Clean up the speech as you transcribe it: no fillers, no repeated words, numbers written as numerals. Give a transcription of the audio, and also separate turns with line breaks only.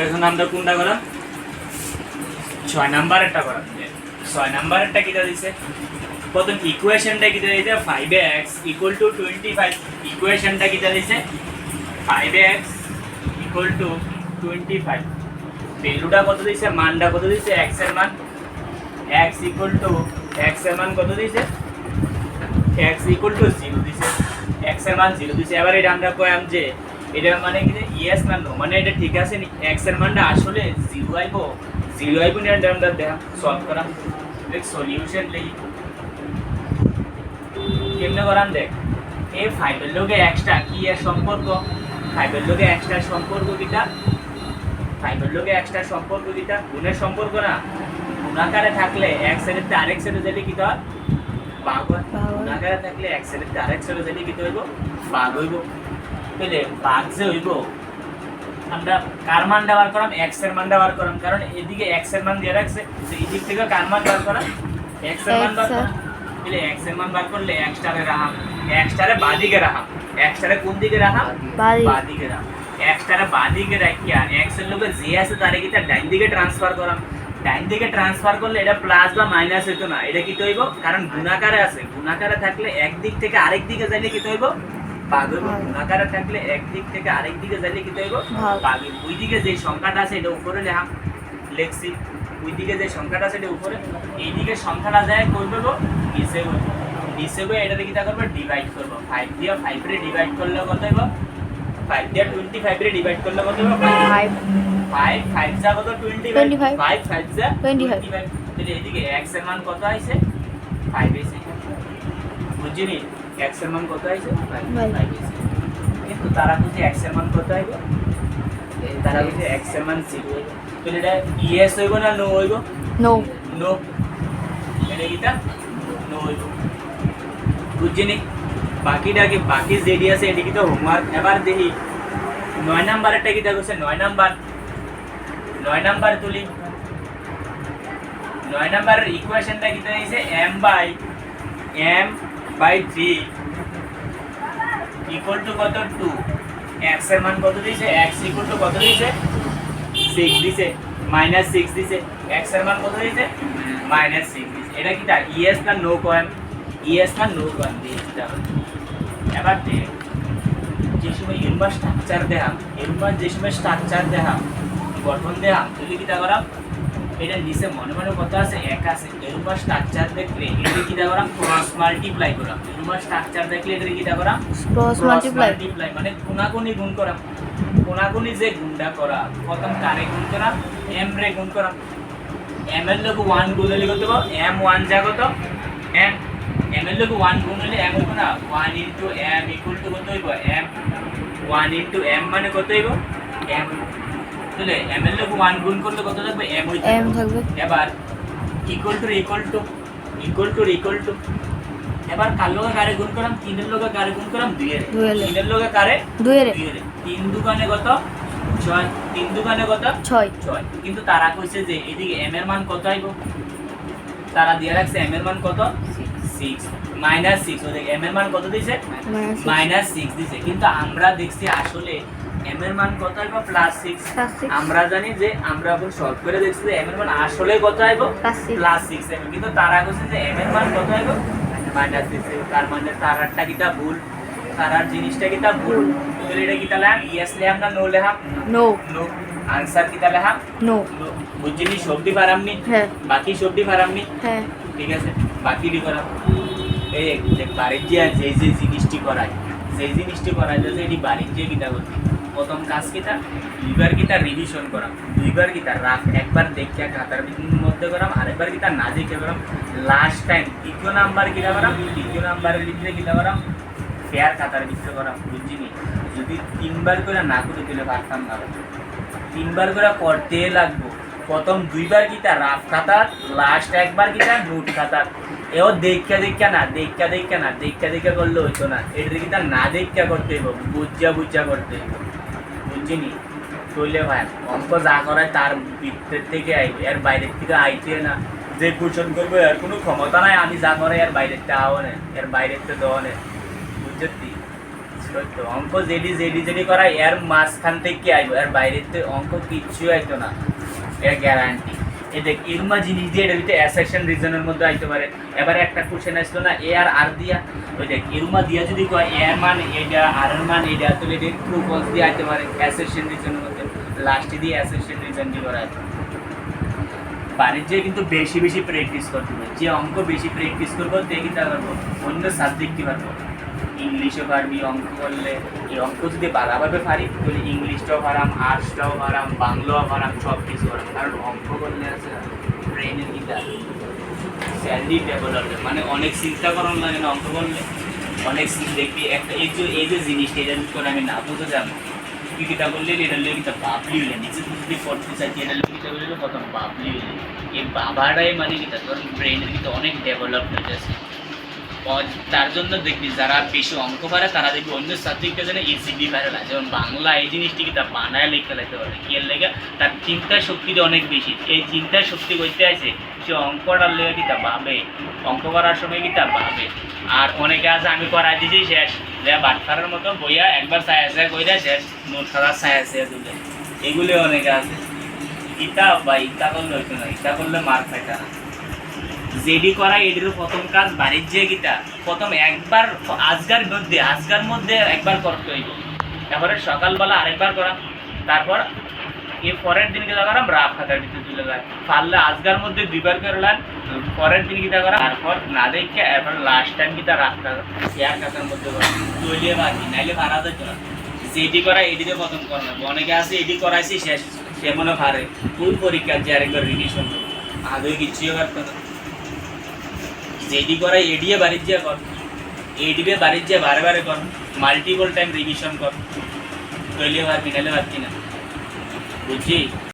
এখন আমরা কোনটা করা 6 নাম্বারেরটা করা 6 নাম্বারেরটা কিটা দিছে প্রথম ইকুয়েশনটা কিটা দিছে 5x = 25 ইকুয়েশনটা কিটা দিছে 5x = 25 ভ্যালুটা কত দিছে মানটা কত দিছে x এর মান x এর মান কত দিছে x = 0 দিছে x এর মান 0 দিছে এবারে এটা আমরা কইলাম যে এটা মানে কি ইয়েস না নো মানে এটা ঠিক আছে নি x এর মানটা আসলে 0 আইবো নি আমরা দেখা সলভ করা দেখ সলিউশন লই কেমনে করাম দেখ এই 5 এর লগে এক্সট্রা কি এর সম্পর্ক 5 এর লগে এক্সট্রা সম্পর্ক কিটা 5 এর লগে এক্সট্রা সম্পর্ক কিটা গুণের সম্পর্ক না গুণাকারে থাকলে x এর তে আরেক এর দিলে কি হয় ভাগ হয় গুণাকারে থাকলে x এর তে আরেক এর দিলে কি হইব ভাগ হইব তাহলে ভাগ যে হইব আমরা কার মানটা বার করলাম x এর মানটা বার করলাম কারণ এদিকে x এর মান দিয়ে রাখছে তো এই দিক থেকে কার মান বার করা x এর মান বার করা তাহলে x এর মান বার করলে x টারে রাখা x টারে বাদিকে রাখা x টারে কোন দিকে রাখা বাদিকে রাখা x টারে বাদিকে রাখিয়া x এর লগে যে আছে তারে কি তার ডান দিকে ট্রান্সফার করাম ডান দিকে ট্রান্সফার করলে এটা প্লাস বা মাইনাস হইতো না এটা কি হইব কারণ গুণাকারে আছে গুণাকারে থাকলে এক দিক থেকে আরেক দিকে যাইলে কি হইব ভাগ হইব গুণাকারে থাকলে এক দিক থেকে আরেক দিকে যাইলে কি হইব ভাগ হইব ওই দিকে যে সংখ্যাটা আছে এটা উপরে লেখছি ওই দিকে যে সংখ্যাটা আছে এটা উপরে এই দিকে সংখ্যাটা যায় কই করব নিচে গো এটাতে কি করব ডিভাইড করব 5 দিয়ে 5 রে ডিভাইড করলে কত হইব 5 দিয়ে 25 রে ডিভাইড করলে কত হইব 5 5 যা কত 25 5 5 যা 25 তাহলে এদিকে x এর মান কত আইছে 5 আইছে বুঝিনি x এর মান কত আইছে 5 আইছে কিন্তু তারা বুঝি x এর মান কত আইবে তারা বুঝি x এর মান 0 হইবে তাহলে এটা yes হইব না নো হইব নো এটা কিটা নো হইব বুঝিনি বাকি যেডি আছে এটি কি তো হোমওয়ার্ক এবার দেখি 9 নাম্বারটা কি দেখছে 9 নাম্বার তুলি 9 নাম্বারের ইকুয়েশনটা কি দিয়েছে m/3 = কত 2 x এর মান কত দিয়েছে x = কত দিয়েছে 6 দিয়েছে -6 দিয়েছে x এর মান কত দিয়েছে -6 দিয়েছে এটা কি তা yes না নো কয়েন yes না নো কয়েন দিয়েছে এবার দেখ যে সময় এরবা স্ট্রাকচার দেখাম যে সময় স্ট্রাকচার দেখাম গঠন দেখাম তুই কি তা করাম এটা নিচে মনে মনে কত আছে এক আছে এরবা স্ট্রাকচার দেখলে এটা কি তা করাম ক্রস মাল্টিপ্লাই করাম এরবা স্ট্রাকচার দেখলে এটা কি তা করাম ক্রস মাল্টিপ্লাই মানে কোনাকুনি গুণ করাম কোনাকুনি যে গুণটা করা প্রথম কারে গুণ করাম m রে গুণ করাম m এর লগে 1 গুণ হলে কত হবে m1 যা কত m m এর লগে 1 গুণ হলে m হইব না 1 * m = কত হইব m 1 * m মানে কত হইব m তাহলে m এর লগে 1 গুণ করলে কত থাকবে m হইবে m থাকবে এবার ইকুয়াল টু এবার কার লগে কারে গুণ করাম 3 এর লগে কারে গুণ করাম 2 এর 3 এর লগে কারে 2 এর 3 দুগুণে কত 6 3 দুগুণে কত 6 কিন্তু তারা কইছে যে এদিকে m এর মান কত আইবো তারা দিয়ে রাখছে m এর মান কত 6 -6 ওদের m এর মান কত দিয়েছে -6 দিয়েছে কিন্তু আমরা দেখছি আসলে m এর মান কত আইবো +6 আমরা জানি যে আমরা এখন সলভ করে দেখছি যে m এর মান আসলে কত আইবো +6 আইবো কিন্তু তারা কইছে যে m এর মান কত আইবো -6 তার মানে তারাটা কিটা ভুল তারার জিনিসটা কিটা ভুল তাহলে এটা কিটা লাম ইয়েস লিয়াম না নো লিয়াম নো आंसर কিটা লিয়াম নো বুঝিনি শব্দ পারামনি হ্যাঁ বাকি শব্দ পারামনি হ্যাঁ ঠিক আছে বাকি দি করা এই যে বাণিজ্য যে জিনিসটি করায় যে এটি বাণিজ্য কিটা করতে প্রথম কাজ কিটা দুইবার কিটা রিভিশন করা দুইবার কিটা রাখ একবার দেখিয়া খাতার মধ্যে করাম আরেকবার কিটা না দেখে করাম লাস্ট টাইম দ্বিতীয় নাম্বার কিটা করাম দ্বিতীয় নাম্বারের ভিতরে কিটা করাম ফেয়ার খাতার ভিতরে করাম বুঝিনি যদি তিনবার করে না করে দিলে পারতাম না তিনবার করে করতে লাগবো প্রথম দুইবার কিটা রাফ খাতার লাস্ট একবার কিটা নোট খাতার এও দেখা করলে হইতো না এটা কিটা না দেখা করতে হইব বুঝা করতে হইব বুঝিনি চলে ভাই অঙ্ক যা করায় তার ভিতর থেকে আইবে এর বাইরের থেকে আইতে না যে কোশ্চেন করবো এর কোনো ক্ষমতা নাই আমি যা করে এর বাইরের তে আও না এর বাইরের তে দেওয়া নেই বুঝছি ওই তো অঙ্ক জেডি জেডি জেডি করা এর মাঝখান থেকে আইবো, এর বাইরেতে অঙ্ক কিচ্ছু আইতো না, এর গ্যারান্টি। এই দেখ ইরমা জিনিস দিয়ে এটা ভিতরে অ্যাসেশন রিজনের মধ্যে আইতে পারে। এবারে একটা কোশ্চেন আসলো না এ আর দিয়া, ওই দেখ ইরমা দিয়া যদি কয় এর মান এটা আর এর মান এটা, তাহলে এটা ট্রু ফলস দিয়ে আইতে পারে অ্যাসেশন রিজনের মধ্যে, লাস্টে দিয়ে অ্যাসেশন রিজন দিয়ে করা আছে। বাণিজ্যে কিন্তু বেশি বেশি প্র্যাকটিস করতে হবে, যে অঙ্ক বেশি প্র্যাকটিস করবো তে কিন্তু পারবো অন্য সাবজেক্টই পারবো। ইংলিশও পারবি অঙ্ক করলে, এই অঙ্ক যদি ভালোভাবে পারি তাহলে ইংলিশটাও পারাম, আর্টসটাও পারাম, বাংলাও পারাম, সব কিছু পারাম। কারণ অঙ্ক করলে আছে ব্রেনের গীতা স্যালারি ডেভেলপমেন্ট, মানে অনেক চিন্তা করার লাগে না অঙ্ক করলে, অনেক দেখবি একটা এই যে জিনিসটা এটা করে আমি না বুঝতে যাবো কি কিতা করলে এটা লোক কিতা বাবলি হইলে নিজে যদি পড়তে চাইছি এটা লোক কিতা করলে প্রথম বাবলি হইলে এই বাবাটাই মানে কিতা তোর ব্রেনের কিন্তু অনেক ডেভেলপ হইতেছে। তার জন্য দেখবি যারা বেশি অঙ্ক পারে তারা দেখবি অন্য সাবজেক্টে যেন ইজিলি পারে না, যেমন বাংলা এই জিনিসটি কিতা বানায় লিখতে লাগতে পারে কি এর লেগে তার চিন্তার শক্তিটা অনেক বেশি। এই চিন্তার শক্তি করতে আছে সে অঙ্কটার লেগে কিতা ভাবে, অঙ্ক করার সময় কিতা ভাবে। আর অনেকে আছে আমি করাই দিয়েছি শেষ বাটখারের মতো বইয়া একবার ছায়া কইরা শেষ নোট খাতা ছায়া তুলে, এগুলো অনেকে আছে। ইটা বা ইটা করলে হইতো না, ইটা করলে মার পাইতা না। জেডি করা এটির প্রথম কাজ বাণিজ্যে গীতা প্রথম একবার আজকার মধ্যে একবার করতে হইব, তারপরে সকালবেলা আরেকবার করা, তারপর এর পরের দিন গীতা করা রাফ খাতার ভিতরে তুলে যায়, পারলে আজকার মধ্যে দুইবার করলেন, পরের দিন গীতা করা, তারপর না দেখে এরপর last time Gita rough share খাতার মধ্যে করা তৈলিয়ে বাকি নাইলে ভাড়া যেত না। জেডি করা এডিতে প্রথম করা, অনেকে আছে এডি করাইছি শেষ সে মনে পারে ফুল পরীক্ষা যে আরেকবার রিভিশন আদৌ কিছুই পারতো না। জেডি করা এডিয়ে বাণিজ্য কর, এডিবে বাণিজ্য বারে বারে কর, মাল্টিপল টাইম রিভিশন কর, তৈলে পারবি নাহলে পারবি না, বুঝছি।